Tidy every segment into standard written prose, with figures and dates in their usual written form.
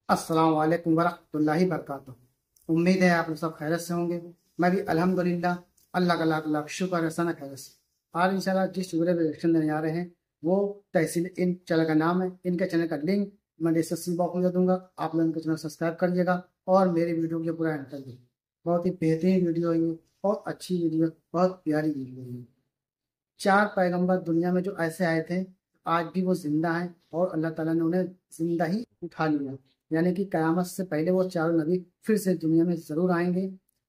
अस्सलाम वालेकुम वरहमतुल्लाहि वबरकातुहू। उम्मीद है आप लोग सब खैरियत से होंगे। मैं भी अल्हम्दुलिल्लाह, अल्लाह का लाख लाख शुक्र है, सना खैरियत से। आज इंशाल्लाह जिस वीडियो पे रिएक्शन देने जा रहे हैं वो तहसील, इन चैनल का नाम है, इनके चैनल का लिंक मैं डिस्क्रिप्शन बॉक्स में दे दूंगा। आप लोग इनके चैनल सब्सक्राइब करिएगा और मेरी वीडियो को पूरा एंड कर दीजिए। बहुत ही बेहतरीन वीडियो है ये, बहुत अच्छी वीडियो, बहुत प्यारी वीडियो है ये। 4 पैगंबर दुनिया में जो ऐसे आए थे, आज भी वो जिंदा हैं और अल्लाह ताला ने उन्हें जिंदा ही उठा लिया। यानी कि क़यामत से पहले वो चारों नबी फिर से दुनिया में ज़रूर आएंगे।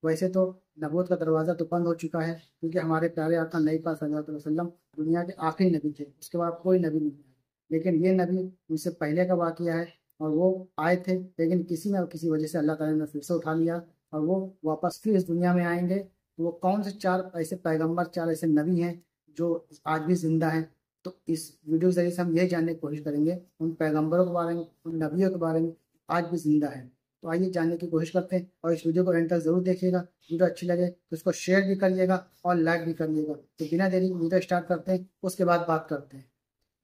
वैसे तो नबूवत का दरवाज़ा तो बंद हो चुका है, क्योंकि हमारे प्यारे आका नबी पाक सल्लल्लाहु अलैहि वसल्लम दुनिया के आखिरी नबी थे, उसके बाद कोई नबी नहीं आया। लेकिन ये नबी उनसे पहले का वाक़या है और वो आए थे, लेकिन किसी न किसी वजह से अल्लाह ताला ने फिर से उठा लिया और वो वापस फिर इस दुनिया में आएंगे। तो वो कौन से 4 ऐसे पैगंबर, 4 ऐसे नबी हैं जो आज भी जिंदा हैं? तो इस वीडियो के जरिए से हम यही जानने की कोशिश करेंगे उन पैगंबरों के बारे में, उन नबियों के बारे में आज भी जिंदा है। तो आइए जानने की कोशिश करते हैं और इस वीडियो को एंड तक जरूर देखिएगा। वीडियो अच्छी लगे तो इसको शेयर भी करिएगा और लाइक भी करिएगा। तो बिना देरी वीडियो स्टार्ट करते हैं, उसके बाद बात करते हैं।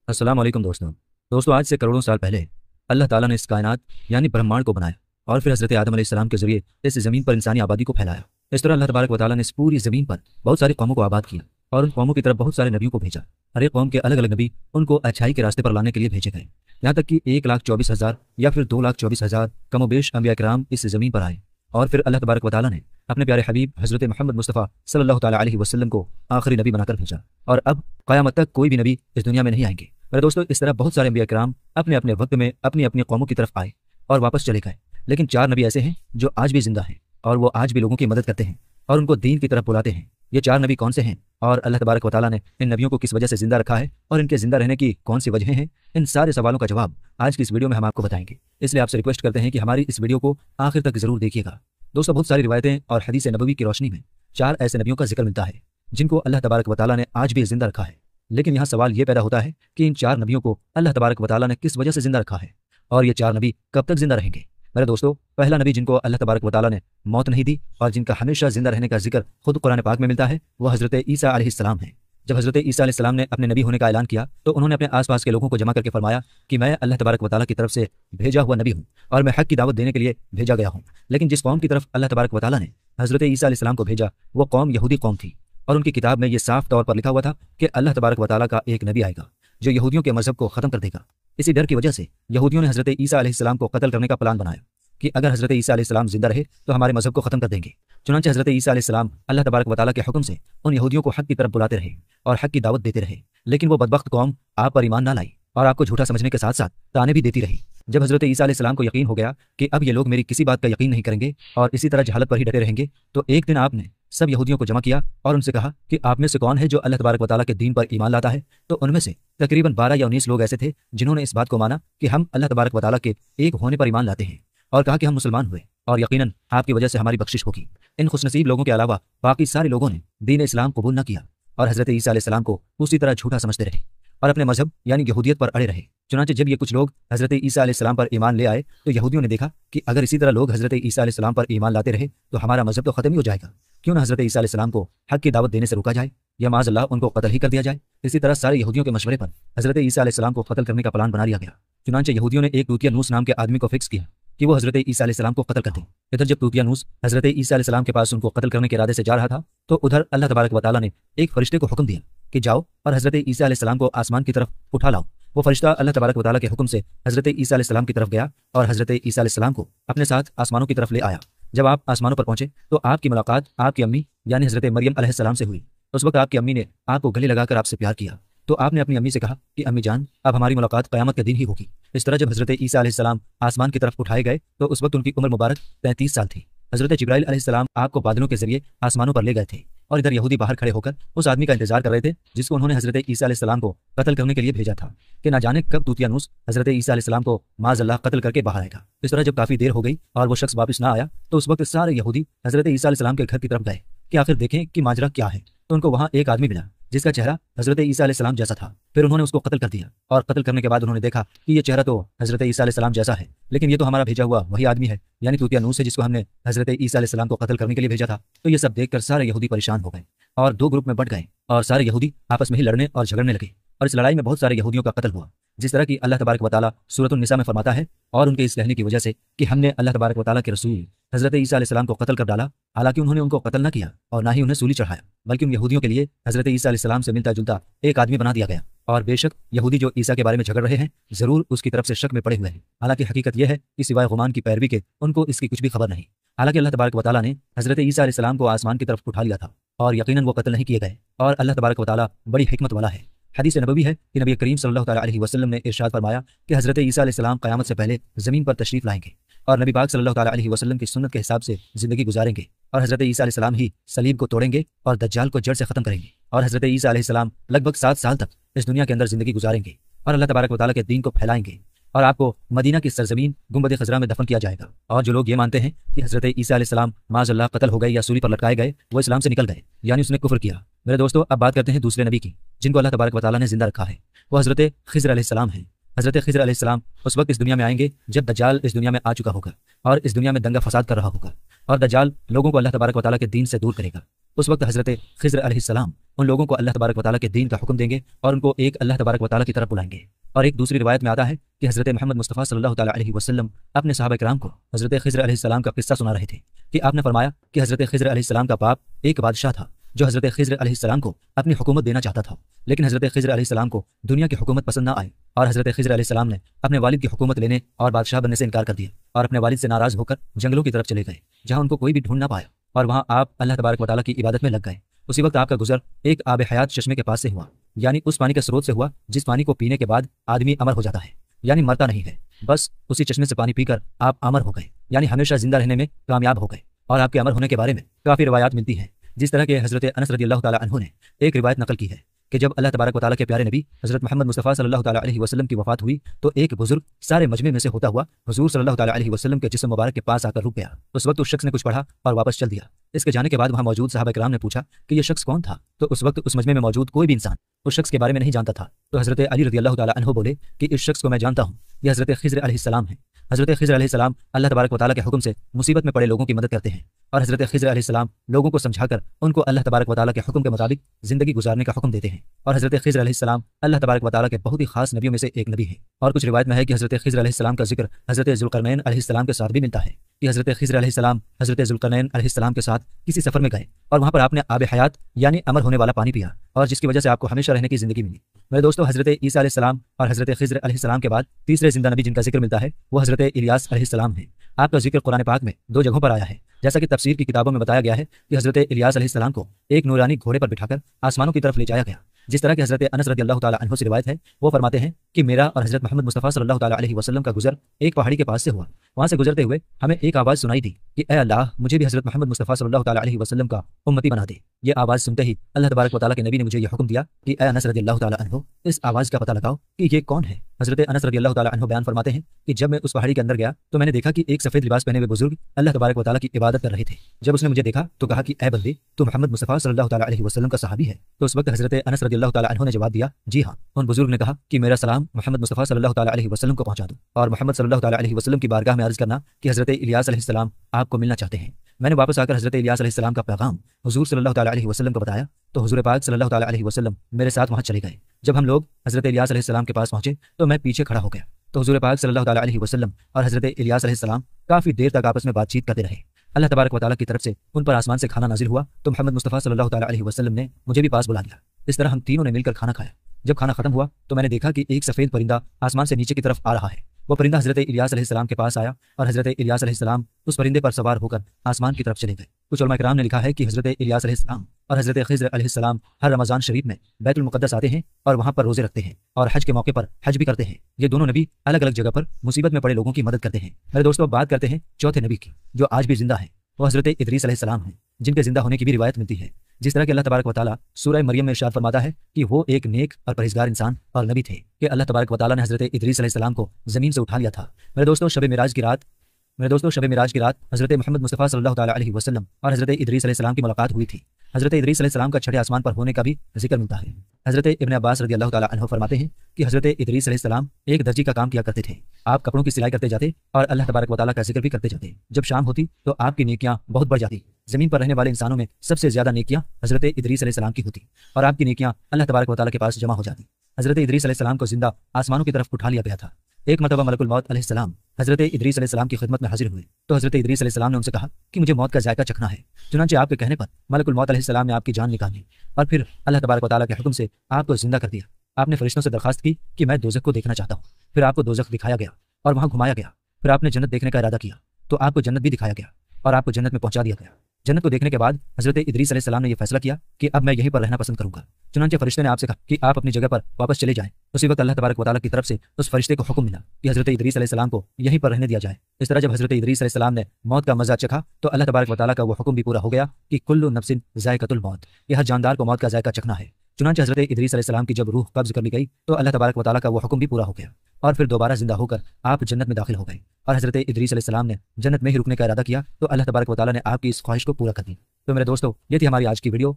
अस्सलाम वालेकुम दोस्तों आज से करोड़ों साल पहले अल्लाह ताला ने इस कायनात यानी ब्रह्मांड को बनाया और फिर हज़रत आदम अलैहिस्सलाम के जरिए इस ज़मीन पर इंसानी आबादी को फैलाया। इस तरह अल्लाह तबारक व तआला ने इस पूरी ज़मीन पर बहुत सारी कौमों को आबाद किया और उन कौमों की तरफ बहुत सारे नबियों को भेजा। हर एक कौम के अलग अलग नबी उनको अच्छाई के रास्ते पर लाने के लिए भेजे गए। यहाँ तक कि 1,24,000 या फिर 2,24,000 कमोबेश अंबिया किराम इस ज़मीन पर आए और फिर अल्लाह तबारक व तआला ने अपने प्यारे हबीब हज़रत मोहम्मद मुस्तफ़ा सल्लल्लाहु तआला अलैहि वसल्लम को आखिरी नबी बनाकर भेजा और अब क़यामत तक कोई भी नबी इस दुनिया में नहीं आएंगे। मेरे दोस्तों, इस तरह बहुत सारे अंबिया किराम अपने अपने वक्त में अपनी अपनी कौमों की तरफ आए और वापस चले गए। लेकिन 4 नबी ऐसे हैं जो आज भी जिंदा हैं और वो आज भी लोगों की मदद करते हैं और उनको दीन की तरफ बुलाते हैं। ये 4 नबी कौन से हैं और अल्लाह तबारक व तआला ने इन नबियों को किस वजह से जिंदा रखा है और इनके जिंदा रहने की कौन सी वजहें हैं, इन सारे सवालों का जवाब आज की इस वीडियो में हम आपको बताएंगे। इसलिए आपसे रिक्वेस्ट करते हैं कि हमारी इस वीडियो को आखिर तक जरूर देखिएगा। दोस्तों, बहुत सारी रिवायतें और हदीस नबवी की रोशनी में 4 ऐसे नबियों का जिक्र मिलता है जिनको अल्लाह तबारक व तआला ने आज भी जिंदा रखा है। लेकिन यहाँ सवाल ये पैदा होता है कि इन 4 नबियों को अल्लाह तबारक व तआला ने किस वजह से जिंदा रखा है और ये 4 नबी कब तक जिंदा रहेंगे। मेरे दोस्तों, पहला नबी जिनको अल्लाह तबारक व तआला ने मौत नहीं दी और जिनका हमेशा जिंदा रहने का जिक्र खुद कुरान पाक में मिलता है, वह हज़रत ईसा अलैहिस्सलाम है। जब हज़रत ईसा अलैहिस्सलाम ने अपने नबी होने का ऐलान किया तो उन्होंने अपने आसपास के लोगों को जमा करके फरमाया कि मैं अल्लाह तबारक व तआला की तरफ से भेजा हुआ नबी हूँ और मैं हक की दावत देने के लिए भेजा गया हूँ। लेकिन जिस कौम की तरफ अल्लाह तबारक व तआला ने हज़रत ईसा अलैहिस्सलाम को भेजा वो कौम यहूदी कौम थी और उनकी किताब में ये साफ तौर पर लिखा हुआ था कि अल्लाह तबारक व तआला का एक नबी आएगा जो यहूदियों के मजहब को खत्म कर देगा। इसी डर की वजह से यहूदियों ने हज़रत ईसा अलैहिस्सलाम को कत्ल करने का प्लान बनाया कि अगर हज़रत ईसा अलैहिस्सलाम जिंदा रहे तो हमारे मजहब को खत्म कर देंगे। चुनांचे हज़रत ईसा अलैहिस्सलाम अल्लाह तबारक व तआला के हुक्म से उन यहूदियों को हक की तरफ बुलाते रहे और हक की दावत देते रहे। लेकिन वो बदबख्त कौम आप पर ईमान ना लाई और आपको झूठा समझने के साथ साथ ताने भी देती रही। जब हज़रत ईसा अलैहिस्सलाम को यकीन हो गया कि अब ये लोग मेरी किसी बात का यकीन नहीं करेंगे और इसी तरह जहालत पर ही डटे रहेंगे, तो एक दिन आपने सब यहूदियों को जमा किया और उनसे कहा कि आप में से कौन है जो अल्लाह तबारक व तआला के दीन पर ईमान लाता है। तो उनमें से तकरीबन 12 या 19 लोग ऐसे थे जिन्होंने इस बात को माना कि हम अल्लाह तबारक व तआला के एक होने पर ईमान लाते हैं और कहा कि हम मुसलमान हुए और यकीनन आपकी वजह से हमारी बख्शिश होगी। इन खुशनसीब लोगों के अलावा बाकी सारे लोगों ने दीन इस्लाम कबूल न किया और हज़रत ईसा अलैहिस्सलाम को उसी तरह झूठा समझते रहे और अपने मजहब यानी यहूदियत पर अड़े रहे। चुनांचे जब ये कुछ लोग हज़रत ईसा अलैहिस्सलाम पर ईमान ले आए तो यहूदियों ने देखा कि अगर इसी तरह लोग हज़रत ईसा अलैहिस्सलाम पर ईमान लाते रहे तो हमारा मजहब तो खत्म ही हो जाएगा। क्यों ना हज़रत ईसा अलैहिस्सलाम को हक की दावत देने से रोका जाए या माज़अल्लाह उनको कत्ल ही कर दिया जाए। इसी तरह सारे यहूदियों के मशवरे पर हज़रत ईसा अलैहिस्सलाम को कत्ल करने का प्लान बना लिया गया। चुनांचे यहूदियों ने एक तूतियानूस नाम के आदमी को फिक्स किया कि वो हज़रत ईसा अलैहिस्सलाम को कत्ल कर दे। इधर जब तूतियानूस हज़रत ईसा अलैहिस्सलाम के पास उनको कत्ल करने के इरादे से जा रहा था तो उधर अल्लाह तबारक व तआला ने एक फरिश्ते को हुक्म दिया कि जाओ और हज़रत ईसा अलैहिस्सलाम को आसमान की तरफ उठा लाओ। वो फरिश्ता अल्लाह तबारक व तआला के हुक्म से हज़रत ईसा अलैहिस्सलाम की तरफ गया और हज़रत ईसा अलैहिस्सलाम को अपने साथ आसमानों की तरफ ले आया। जब आप आसमानों पर पहुंचे तो आपकी मुलाकात आपकी अम्मी यानी हज़रत मरियम अलैहिस्सलाम से हुई। उस वक्त आपकी अम्मी ने आपको गले लगाकर आपसे प्यार किया तो आपने अपनी अम्मी से कहा कि अम्मी जान, अब हमारी मुलाकात क़यामत के दिन ही होगी। इस तरह जब हज़रत ईसा अलैहिस्सलाम आसमान की तरफ उठाए गए तो उस वक्त उनकी उम्र मुबारक 33 साल थी। हज़रत जिब्राइल अलैहिस्सलाम आपको बादलों के जरिए आसमानों पर ले गए थे और इधर यहूदी बाहर खड़े होकर उस आदमी का इंतजार कर रहे थे जिसको उन्होंने हज़रत ईसा अलैहिस्सलाम को कत्ल करने के लिए भेजा था कि ना जाने कब तूतियानूस हज़रत ईसा अलैहिस्सलाम को माज़अल्लाह कत्ल करके बाहर आएगा। इस तरह जब काफ़ी देर हो गई और वो शख्स वापस ना आया तो उस वक्त सारे यहूदी हज़रत ईसा अलैहिस्सलाम के घर की तरफ गए कि आखिर देखें कि माजरा क्या है। तो उनको वहाँ एक आदमी मिला जिसका चेहरा हज़रत ईसा अलैहिस्सलाम जैसा था। फिर उन्होंने उसको कत्ल कर दिया और कत्ल करने के बाद उन्होंने देखा कि ये चेहरा तो हज़रत ईसा अलैहिस्सलाम जैसा है, लेकिन ये तो हमारा भेजा हुआ वही आदमी है यानी तूतियानूस है जिसको हमने हज़रत ईसा अलैहिस्सलाम को कत्ल करने के लिए भेजा था। तो ये सब देखकर सारे यहूदी परेशान हो गए और 2 ग्रुप में बंट गए और सारे यहूदी आपस में ही लड़ने और झगड़ने लगे और इस लड़ाई में बहुत सारे यहूदियों का कत्ल हुआ। जिस तरह की अल्लाह तबारक व तआला सूरत उन-निसा में फरमाता है, और उनके इस कहने की वजह से कि हमने अल्लाह तबारक व तआला के रसूल हज़रत ईसा अलैहिस्सलाम को कत्ल कर डाला, हालांकि उन्होंने उनको कत्ल न किया और ना ही उन्हें सूली चढ़ाया, बल्कि उन यहूदियों के लिए हज़रत ईसा अलैहिस्सलाम से मिलता जुलता एक आदमी बना दिया गया। और बेशक यहूदी जो ईसा के बारे में झगड़ रहे हैं, जरूर उसकी तरफ से शक में पड़े हुए हैं। हालांकि हकीकत यह है कि सिवाय गुमान की पैरवी के उनको इसकी कुछ भी खबर नहीं। हालांकि अल्लाह तबारक व तआला ने हज़रत ईसा अलैहिस्सलाम को आसमान की तरफ उठा लिया था और यकीनन वो कत्ल नहीं किए गए। और अल्लाह तबारक व तआला बड़ी हिकमत वाला है। हदीस नबवी है कि नबी करीम सल्लल्लाहु तआला अलैहि वसल्लम ने इरशाद फरमाया कि हज़रत ईसा अलैहिस्सलाम क़यामत से पहले ज़मीन पर तशरीफ़ लाएंगे और नबी पाक सल्लल्लाहु तआला अलैहि वसल्लम की सुन्नत के हिसाब से ज़िंदगी गुजारेंगे, और हज़रत ईसा अलैहिस्सलाम ही सलीब को तोड़ेंगे और दज्जाल को जड़ से ख़त्म करेंगे, और हज़रत ईसा अलैहिस्सलाम लगभग 7 साल तक इस दुनिया के अंदर ज़िंदगी गुजारेंगे और अल्लाह तबारक व तआला के दीन को फैलाएंगे, और आपको मदीना की सरजमीन गुंबद खज़रा में दफन किया जाएगा। और जो लोग ये मानते हैं कि हज़रत ईसा अलैहिस्सलाम माज़अल्लाह कत्ल हो गए या सूली पर लटकाए गए, वो इस्लाम से निकल गए, यानी उसने कुफ्र किया। मेरे दोस्तों, अब बात करते हैं दूसरे नबी की जिनको अल्लाह तबारक व तआला ने जिंदा रखा है। वो हज़रत खिज़र अलैहिस्सलाम हैं। हज़रत खिज़र अलैहिस्सलाम उस वक्त इस दुनिया में आएंगे जब दज्जाल इस दुनिया में आ चुका होगा और इस दुनिया में दंगा फसाद कर रहा होगा, और दज्जाल लोगों को अल्लाह तबारक व तआला के दीन से दूर करेगा। उस वक्त हज़रत खिज़र अलैहिस्सलाम उन लोगों को अल्लाह तबारक व तआला के दीन का हुक्म देंगे और उनको एक अल्लाह तबारक व तआला की तरफ बुलाएंगे। और एक दूसरी रिवायत में आता है कि हज़रत मोहम्मद मुस्तफ़ा सल्लल्लाहु तआला अलैहि वसल्लम अपने सहाबा किराम को हज़रत खिज़र अलैहिस्सलाम का किस्सा सुना रहे थे कि आपने फरमाया कि हज़रत खिज़र अलैहिस्सलाम का बाप एक बादशाह था जो हज़रत खिज़र अलैहिस्सलाम को अपनी हुकूमत देना चाहता था, लेकिन हज़रत खिज़र अलैहिस्सलाम को दुनिया की हुकूमत पसंद ना आई और हज़रत खिज़र अलैहिस्सलाम ने अपने वालिद की हुकूमत लेने और बादशाह बनने से इनकार कर दिया और अपने वालिद से नाराज़ होकर जंगलों की तरफ चले गए, जहाँ उनको कोई भी ढूंढ ना पाया, और वहाँ आप अल्लाह तबारक व तआला की इबादत में लग गए। उसी वक्त आपका गुजर एक आब हयात चश्मे के पास से हुआ, यानी उस पानी के स्रोत से हुआ जिस पानी को पीने के बाद आदमी अमर हो जाता है, यानी मरता नहीं है। बस उसी चश्मे से पानी पीकर आप अमर हो गए, यानी हमेशा जिंदा रहने में कामयाब हो गए। और आपके अमर होने के बारे में काफ़ी रिवायात मिलती हैं, जिस तरह के हज़रत अनस रज़ियल्लाहु तआला अन्हु ने एक रिवायत नकल की है कि जब अल्लाह तबारक व तआला के प्यारे नबी हज़रत मोहम्मद मुस्तफ़ा सल्लल्लाहु तआला अलैहि वसल्लम की वफ़ात हुई तो एक बुजुर्ग सारे मजमे में से होता हुआ हुज़ूर सल्लल्लाहु तआला अलैहि वसल्लम के जिस्म मुबारक के पास आकर रुक गया। उस वक्त उस शख्स ने कुछ पढ़ा और वापस चल दिया। इसके जाने के बाद वहाँ मौजूद सहाबा किराम ने पूछा कि यह शख्स कौन था, तो उस वक्त उस मजमे में मौजूद कोई भी इंसान उस शख्स के बारे में नहीं जानता था। तो हज़रत अली रज़ियल्लाहु तआला अन्हु बोले कि इस शख्स को मैं जानता हूँ, यह हज़रत खिज़र अलैहिस्सलाम है। हज़रत खिज़र अलैहिस्सलाम अल्लाह तबारक व तआला के हुक्म से मुसीबत में पड़े लोगों की मदद करते हैं, और हज़रत खिज़र अलैहिस्सलाम लोगों को समझाकर उनको अल्लाह तबारक व तआला के हुक्म के मुताबिक ज़िंदगी गुजारने का हुक्म देते हैं। और हज़रत खिज़र अलैहिस्सलाम अल्लाह तबारक व तआला के बहुत ही खास नबियों में से एक नबी है। और कुछ रिवायत में है कि हज़रत खिज़र अलैहिस्सलाम का जिक्र हज़रत ज़ुल्क़रनैन अलैहिस्सलाम के साथ भी मिलता है कि हज़रत खिज़र अलैहिस्सलाम हज़रत ज़ुल्क़रनैन अलैहिस्सलाम के साथ किसी सफ़र में गए और वहाँ पर आपने आब हयात यानी अमर होने वाला पानी पिया, और जिसकी वजह से आपको हमेशा रहने की ज़िंदगी मिली। मेरे दोस्तों, हज़रत ईसा अलैहिस्सलाम और हज़रत खिज़र अलैहिस्सलाम के बाद तीसरे जिंदा नबी जिनका जिक्र मिलता है वो हज़रत इलियास अलैहिस्सलाम है। आपका जिक्र कुरान पाक में 2 जगहों पर आया है, जैसा कि तफसीर की किताबों में बताया गया है कि हज़रत इलियास अलैहिस्सलाम को एक नूरानी घोड़े पर बिठाकर आसमानों की तरफ ले जाया गया। जिस तरह के हज़रत अनस रज़ियल्लाहु तआला अन्हु से रिवायत है, वो फरमाते हैं कि मेरा और हज़रत मोहम्मद मुस्तफ़ा सल्लल्लाहु तआला अलैहि वसल्लम का गुजर एक पहाड़ी के पास से हुआ। वहाँ से गुजरते हुए हमें एक आवाज़ सुनाई दी कि ए अल्लाह, मुझे भी हज़रत मोहम्मद मुस्तफ़ा सल्लल्लाहु तआला अलैहि वसल्लम का उम्मती बना दे। ये आवाज़ सुनते ही अल्लाह तबारक व तआला के नबी ने मुझे यह हुक्म दिया कि ए अनस रज़ियल्लाहु तआला अन्हु, इस आवाज़ का पता लगाओ कि ये कौन है। हज़रत अनस रज़ियल्लाहु तआला अन्हु बयान फरमाते हैं कि जब मैं उस पहाड़ी के अंदर गया तो मैंने देखा कि एक सफ़ेद लिबास पहने हुए बुजुर्ग अल्लाह तबारक व तआला की इबादत कर रहे थे। जब उसने मुझे देखा तो कहा कि ए बंदे, तू मोहम्मद मुस्तफ़ा सल्लल्लाहु तआला अलैहि वसल्लम का सहाबी है। तो उस वक्त हज़रत अनस रज़ियल्लाहु तआला अन्हु ने जवाब दिया, जी हाँ। उन बुजुर्ग ने कहा कि मेरा सलाम मोहम्मद मुस्तफ़ा सल्लल्लाहु तआला अलैहि वसल्लम को पहुंचा दो और मोहम्मद सल्लल्लाहु तआला अलैहि वसल्लम की बारगाह में अर्ज़ करना कि हज़रत इलियास अलैहिस्सलाम आपको मिलना चाहते हैं। मैंने वापस आकर हज़रत इलियास अलैहिस्सलाम का पैगाम हुज़ूर सल्लल्लाहु तआला अलैहि वसल्लम को बताया तो हुज़ूर पाक सल्लल्लाहु तआला अलैहि वसल्लम मेरे साथ वहाँ चले गए। जब हम लोग हज़रत इलियास अलैहिस्सलाम के पास पहुंचे तो मैं पीछे खड़ा हो गया, तो हुज़ूर पाक सल्लल्लाहु तआला अलैहि वसल्लम और हज़रत इलियास अलैहिस्सलाम काफ़ी देर तक आपस में बातचीत करते रहे। अल्लाह तबारक व तआला की तरफ से उन पर आसमान से खाना नाजिल हुआ तो मोहम्मद मुस्तफ़ा सल्लल्लाहु तआला अलैहि वसल्लम ने मुझे भी पास बुला लिया। इस तरह हम तीनों ने मिलकर खाना खाया। जब खाना खत्म हुआ तो मैंने देखा कि एक सफ़ेद परिंदा आसमान से नीचे की तरफ आ रहा है। वो परिंदा हज़रत इलियास अलैहिस्सलाम के पास आया और हज़रत इलियास अलैहिस्सलाम उस परिंदे पर सवार होकर आसमान की तरफ चले गए। कुछ उलमा किराम ने लिखा है कि हज़रत इलियास अलैहिस्सलाम और हज़रत खिज़र अलैहिस्सलाम हर रमज़ान शरीफ में बैतुल मुक़द्दस आते हैं और वहाँ पर रोज़े रखते हैं और हज के मौके पर हज भी करते हैं। ये दोनों नबी अलग अलग जगह पर मुसीबत में पड़े लोगों की मदद करते हैं। मेरे दोस्तों, बात करते हैं चौथे नबी की जो आज भी जिंदा है। वो हज़रत इदरीस अलैहिस्सलाम हैं, जिनके जिंदा होने की भी रिवायत मिलती है। जिस तरह के अल्लाह तबारक व तआला सूरह मरियम में इरशाद फरमाता है कि वो एक नेक और परहेजगार इंसान और नबी थे कि अल्लाह तबारक व तआला ने हज़रत इदरीस अलैहिस्सलाम को ज़मीन से उठा लिया था। मेरे दोस्तों, शब मिराज की रात हज़रत मोहम्मद मुस्तफ़ा सल्लल्लाहु तआला अलैहि वसल्लम और हज़रत इदरीस अलैहिस्सलाम की मुलाकात हुई थी। हज़रत इदरीस अलैहिस्सलाम का छठे आसमान पर होने का भी जिक्र मिलता है। हज़रत इब्न अब्बास रज़ियल्लाहु तआला अन्हु फरमाते हैं कि हज़रत इदरीस अलैहिस्सलाम एक दर्जी का काम किया करते थे। आप कपड़ों की सिलाई करते जाते और अल्लाह तबारक व तआला का जिक्र भी करते जाते। जब शाम होती तो आपकी नेकियां बहुत बढ़ जाती। ज़मीन पर रहने वाले इंसानों में सबसे ज़्यादा नेकियां हज़रत इदरीस अलैहिस्सलाम की होती और आपकी नेकियां अल्लाह तबारक व तआला के पास जमा हो जाती। حضرت ادریس علیہ السلام کو زندہ آسمانوں کی طرف اٹھا لیا گیا تھا۔ ایک مرتبہ ملک الموت علیہ السلام حضرت ادریس علیہ السلام کی خدمت میں حاضر ہوئے تو حضرت ادریس علیہ السلام نے ان سے کہا کہ مجھے موت کا ذائقہ چکھنا ہے۔ چنانچہ آپ کے کہنے پر ملک الموت علیہ السلام نے آپ کی جان نکالی اور پھر اللہ تبارک و تعالیٰ کے حکم سے آپ کو زندہ کر دیا۔ آپ نے فرشتوں سے درخواست کی کہ میں دوزخ کو دیکھنا چاہتا ہوں، پھر آپ کو دوزخ دکھایا گیا اور وہاں گھمایا گیا۔ پھر آپ نے جنت دیکھنے کا ارادہ کیا تو آپ کو جنت بھی دکھایا گیا اور آپ کو جنت میں پہنچا دیا گیا۔ جنت کو دیکھنے کے بعد حضرت ادریس علیہ السلام نے یہ فیصلہ کیا کہ اب میں یہیں پر رہنا پسند کروں گا۔ چنانچہ فرشتے نے آپ سے کہا کہ آپ اپنی جگہ پر واپس چلے جائیں۔ اسی وقت اللہ تبارک و تعالیٰ کی طرف سے اس فرشتے کو حکم ملا کہ حضرت ادریس علیہ السلام کو یہیں پر رہنے دیا جائے۔ اس طرح جب حضرت ادریس علیہ السلام نے موت کا مزہ چکھا تو اللہ تبارک و تعالیٰ کا وہ حکم بھی پورا ہو گیا کہ کل نفس ذائقۃ الموت، یہ ہر جاندار کو موت کا ذائقہ چکھنا ہے۔ چنانچہ حضرت ادریس علیہ السلام کی جب روح قبض کر لی گئی تو اللہ تبارک و تعالیٰ کا وہ حکم بھی پورا ہو گیا اور پھر دوبارہ زندہ ہو کر آپ جنت میں داخل ہو گئے اور حضرت ادریس علیہ السلام نے جنت میں ہی رکنے کا ارادہ کیا تو اللہ تبارک و تعالیٰ نے آپ کی اس خواہش کو پورا کر دی۔ تو میرے دوستو، یہ تھی ہماری آج کی ویڈیو۔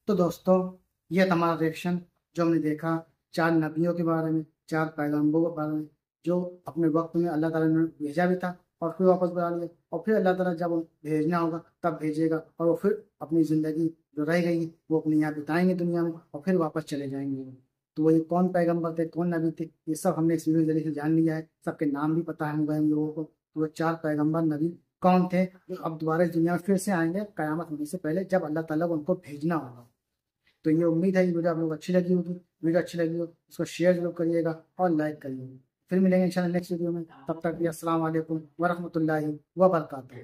تو دوستوں، یہ ہمارا ریئیکشن جو ہم نے دیکھا 4 نبیوں کے بارے میں، 4 پیغمبروں کے بارے میں، جو اپنے وقت میں اللہ تعالیٰ نے بھیجا بھی تھا اور پھر واپس بلا لیا، اور پھر اللہ تعالیٰ جب بھیجنا ہوگا تب بھیجے گا اور وہ پھر اپنی زندگی جو رہ گئی وہ اپنے یہاں بتائیں گے دنیا میں اور پھر واپس چلے جائیں گے۔ تو وہ یہ کون پیغمبر تھے، کون نبی تھے، یہ سب ہم نے اس ویڈیو کے ذریعے سے جان لیا ہے۔ سب کے نام بھی پتہ ہے ہم لوگوں کو۔ تو وہ 4 پیغمبر نبی کون تھے جو اب دوبارہ اس دنیا میں پھر سے آئیں گے قیامت ہونے سے پہلے، جب اللہ تعالیٰ کو ان کو بھیجنا ہوگا۔ تو یہ امید ہے یہ ویڈیو آپ لوگوں کو اچھی لگی ہوگی۔ ویڈیو اچھی لگی ہو اس کو شیئر ضرور کریے گا اور لائک کریے گا۔ پھر ملیں گے انشاءاللہ نیکسٹ ویڈیو میں، تب تک السلام علیکم ورحمۃ اللہ وبرکاتہ۔